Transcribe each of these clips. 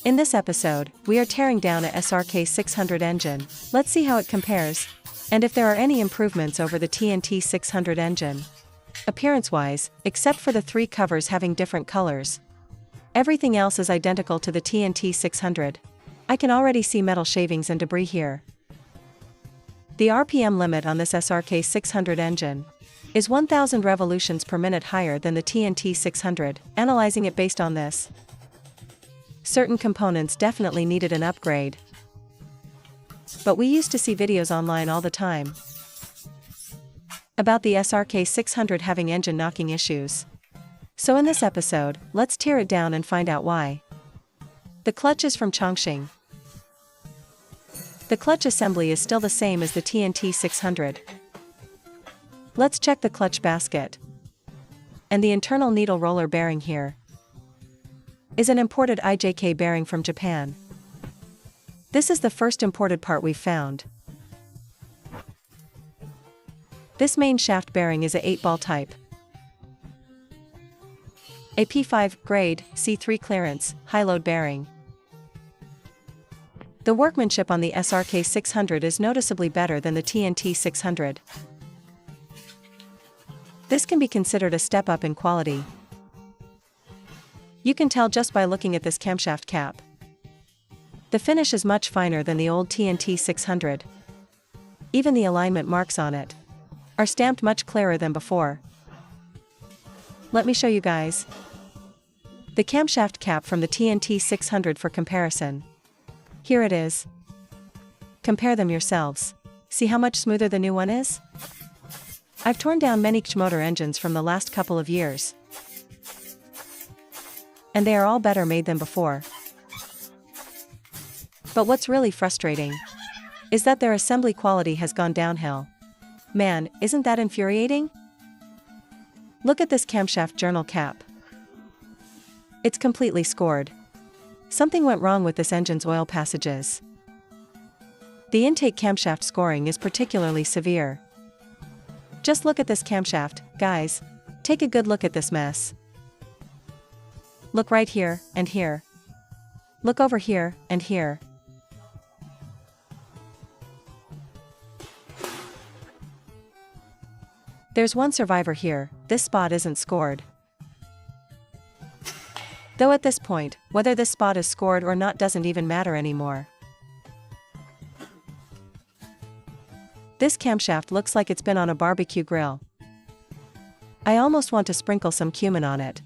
In this episode, we are tearing down a SRK 600 engine. Let's see how it compares, and if there are any improvements over the TNT 600 engine. Appearance-wise, except for the three covers having different colors, everything else is identical to the TNT 600. I can already see metal shavings and debris here. The RPM limit on this SRK 600 engine is 1000 revolutions per minute higher than the TNT 600. Analyzing it based on this, certain components definitely needed an upgrade. But we used to see videos online all the time about the SRK 600 having engine knocking issues. So in this episode, let's tear it down and find out why. The clutch is from Camshaft. The clutch assembly is still the same as the TNT 600. Let's check the clutch basket. And the internal needle roller bearing here is an imported IJK bearing from Japan. This is the first imported part we've found. This main shaft bearing is a 8-ball type. A P5 grade, C3 clearance, high-load bearing. The workmanship on the SRK 600 is noticeably better than the TNT 600. This can be considered a step up in quality. You can tell just by looking at this camshaft cap. The finish is much finer than the old TNT 600. Even the alignment marks on it are stamped much clearer than before. Let me show you guys the camshaft cap from the TNT 600 for comparison. Here it is. Compare them yourselves. See how much smoother the new one is? I've torn down many QJMOTOR engines from the last couple of years, and they are all better made than before. But what's really frustrating is that their assembly quality has gone downhill. Man, isn't that infuriating? Look at this camshaft journal cap. It's completely scored. Something went wrong with this engine's oil passages. The intake camshaft scoring is particularly severe. Just look at this camshaft, guys. Take a good look at this mess. Look right here, and here. Look over here, and here. There's one survivor here. This spot isn't scored. Though at this point, whether this spot is scored or not doesn't even matter anymore. This camshaft looks like it's been on a barbecue grill. I almost want to sprinkle some cumin on it.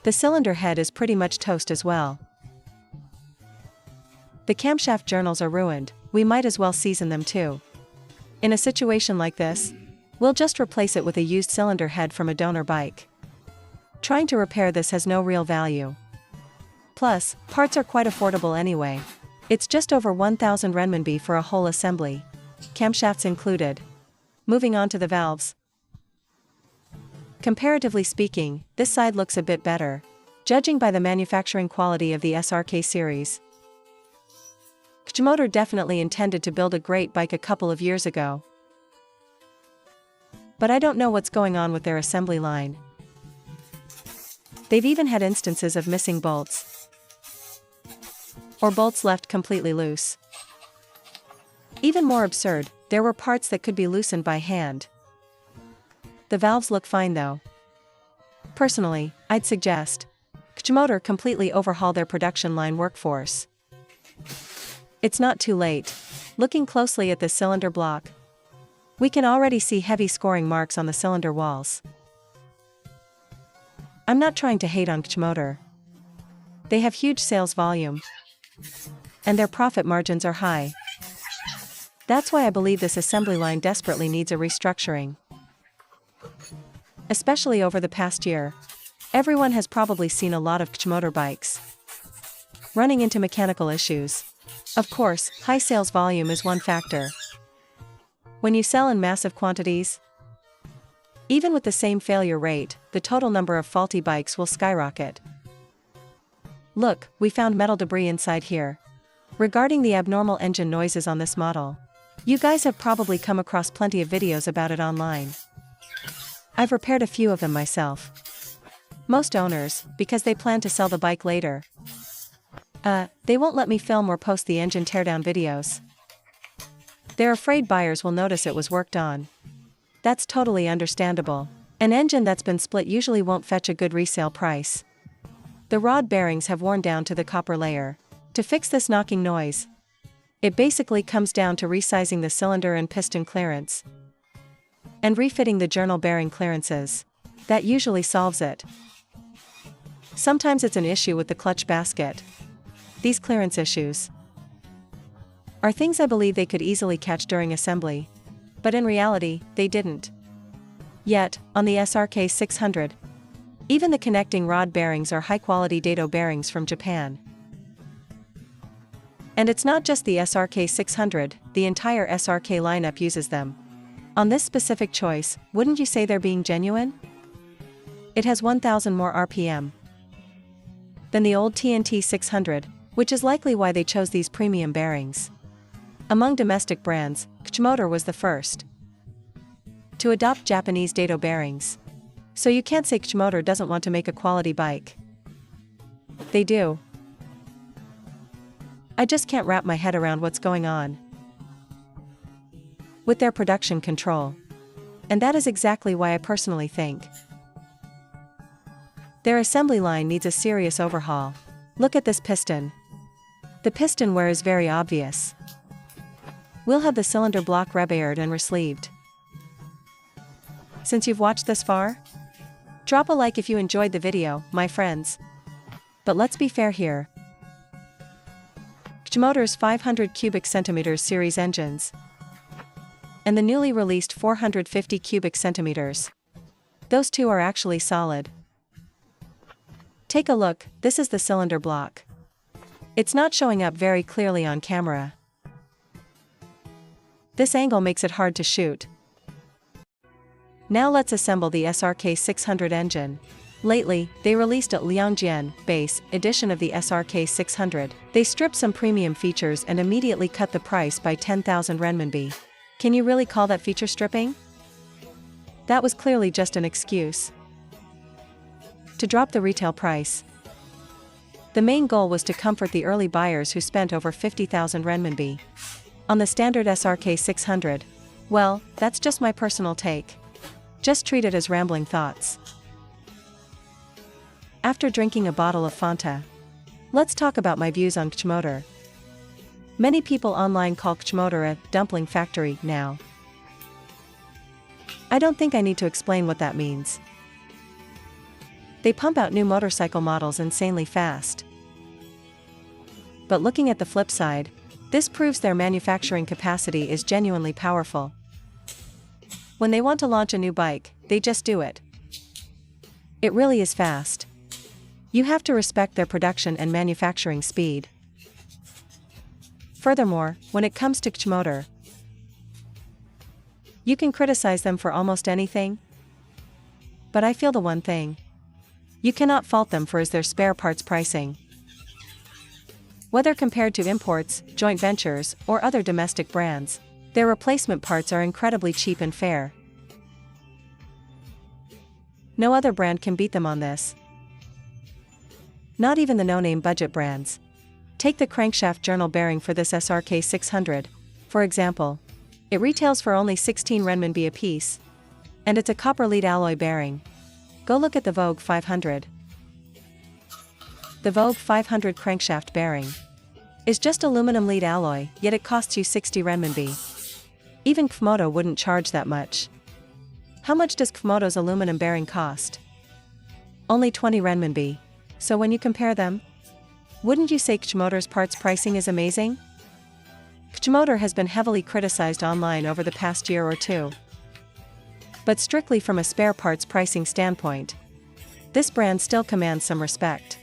The cylinder head is pretty much toast as well. The camshaft journals are ruined. We might as well season them too. In a situation like this, we'll just replace it with a used cylinder head from a donor bike. Trying to repair this has no real value. Plus, parts are quite affordable anyway. It's just over 1000 renminbi for a whole assembly, camshafts included. Moving on to the valves. Comparatively speaking, this side looks a bit better, judging by the manufacturing quality of the SRK series. QJMOTOR definitely intended to build a great bike a couple of years ago. But I don't know what's going on with their assembly line. They've even had instances of missing bolts, or bolts left completely loose. Even more absurd, there were parts that could be loosened by hand. The valves look fine though. Personally, I'd suggest QJMOTOR completely overhaul their production line workforce. It's not too late. Looking closely at this cylinder block, we can already see heavy scoring marks on the cylinder walls. I'm not trying to hate on QJMOTOR. They have huge sales volume, and their profit margins are high. That's why I believe this assembly line desperately needs a restructuring. Especially over the past year, everyone has probably seen a lot of QJMOTOR bikes running into mechanical issues. Of course, high sales volume is one factor. When you sell in massive quantities, even with the same failure rate, the total number of faulty bikes will skyrocket. Look, we found metal debris inside here. Regarding the abnormal engine noises on this model, you guys have probably come across plenty of videos about it online. I've repaired a few of them myself. Most owners, because they plan to sell the bike later. They won't let me film or post the engine teardown videos. They're afraid buyers will notice it was worked on. That's totally understandable. An engine that's been split usually won't fetch a good resale price. The rod bearings have worn down to the copper layer. To fix this knocking noise, it basically comes down to resizing the cylinder and piston clearance and refitting the journal bearing clearances. That usually solves it. Sometimes it's an issue with the clutch basket. These clearance issues are things I believe they could easily catch during assembly, but in reality, they didn't. Yet, on the SRK 600, even the connecting rod bearings are high-quality Daido bearings from Japan. And it's not just the SRK 600, the entire SRK lineup uses them. On this specific choice, wouldn't you say they're being genuine? It has 1,000 more RPM than the old TNT 600, which is likely why they chose these premium bearings. Among domestic brands, QJMOTOR was the first to adopt Japanese Daido bearings. So you can't say QJMOTOR doesn't want to make a quality bike. They do. I just can't wrap my head around what's going on with their production control. And that is exactly why I personally think their assembly line needs a serious overhaul. Look at this piston. The piston wear is very obvious. We'll have the cylinder block rebaired and resleeved. Since you've watched this far, drop a like if you enjoyed the video, my friends. But let's be fair here. QJMOTOR's 500 cubic centimeters series engines and the newly released 450 cubic centimeters. Those two are actually solid. Take a look, this is the cylinder block. It's not showing up very clearly on camera. This angle makes it hard to shoot. Now let's assemble the SRK 600 engine. Lately, they released a Liangjian base edition of the SRK 600. They stripped some premium features and immediately cut the price by 10,000 renminbi. Can you really call that feature stripping? That was clearly just an excuse to drop the retail price. The main goal was to comfort the early buyers who spent over 50,000 renminbi on the standard SRK 600. Well, that's just my personal take. Just treat it as rambling thoughts. After drinking a bottle of Fanta, let's talk about my views on QJMOTOR. Many people online call QJMOTOR a dumpling factory now. I don't think I need to explain what that means. They pump out new motorcycle models insanely fast. But looking at the flip side, this proves their manufacturing capacity is genuinely powerful. When they want to launch a new bike, they just do it. It really is fast. You have to respect their production and manufacturing speed. Furthermore, when it comes to QJMOTOR, you can criticize them for almost anything. But I feel the one thing you cannot fault them for is their spare parts pricing. Whether compared to imports, joint ventures, or other domestic brands, their replacement parts are incredibly cheap and fair. No other brand can beat them on this. Not even the no-name budget brands. Take the crankshaft journal bearing for this SRK 600, for example. It retails for only 16 renminbi a piece. And it's a copper lead alloy bearing. Go look at the Vogue 500. The Vogue 500 crankshaft bearing is just aluminum lead alloy, yet it costs you 60 renminbi. Even QJMOTOR wouldn't charge that much. How much does QJMOTOR's aluminum bearing cost? Only 20 renminbi. So when you compare them, wouldn't you say QJMOTOR's parts pricing is amazing? QJMOTOR has been heavily criticized online over the past year or two. But strictly from a spare parts pricing standpoint, this brand still commands some respect.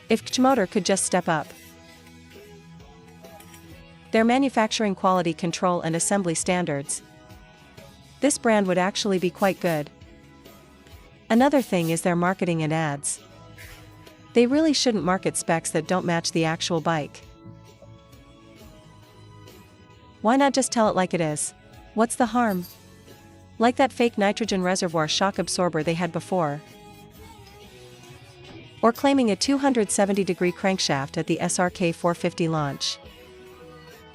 If QJMOTOR could just step up their manufacturing quality control and assembly standards, this brand would actually be quite good. Another thing is their marketing and ads. They really shouldn't market specs that don't match the actual bike. Why not just tell it like it is? What's the harm? Like that fake nitrogen reservoir shock absorber they had before. Or claiming a 270-degree crankshaft at the SRK 450 launch,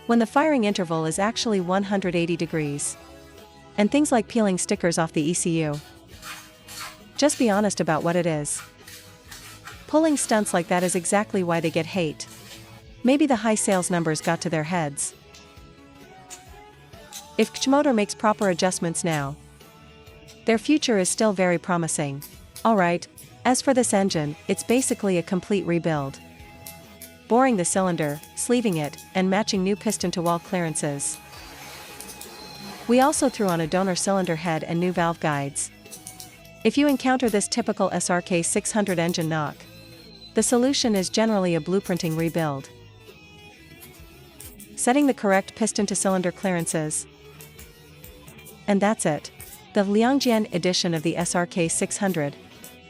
when the firing interval is actually 180 degrees. And things like peeling stickers off the ECU. Just be honest about what it is. Pulling stunts like that is exactly why they get hate. Maybe the high sales numbers got to their heads. If QJMOTOR makes proper adjustments now, their future is still very promising. Alright, as for this engine, it's basically a complete rebuild. Boring the cylinder, sleeving it, and matching new piston-to-wall clearances. We also threw on a donor cylinder head and new valve guides. If you encounter this typical SRK 600 engine knock, the solution is generally a blueprinting rebuild. Setting the correct piston-to-cylinder clearances. And that's it. The Liangjian edition of the SRK 600.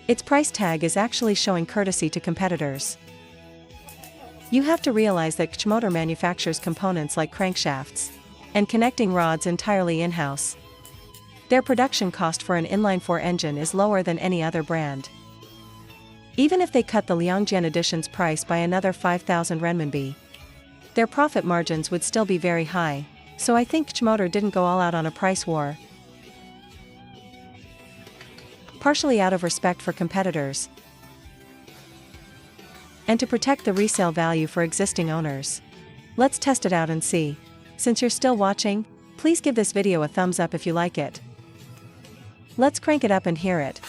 Its price tag is actually showing courtesy to competitors. You have to realize that QJMOTOR manufactures components like crankshafts and connecting rods entirely in-house. Their production cost for an inline-four engine is lower than any other brand. Even if they cut the Liangjian edition's price by another 5,000 renminbi, their profit margins would still be very high, so I think QJMOTOR didn't go all out on a price war. Partially out of respect for competitors, and to protect the resale value for existing owners. Let's test it out and see. Since you're still watching, please give this video a thumbs up if you like it. Let's crank it up and hear it.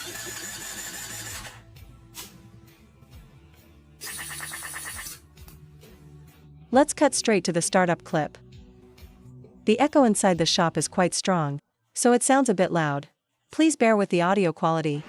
Let's cut straight to the startup clip. The echo inside the shop is quite strong, so it sounds a bit loud. Please bear with the audio quality.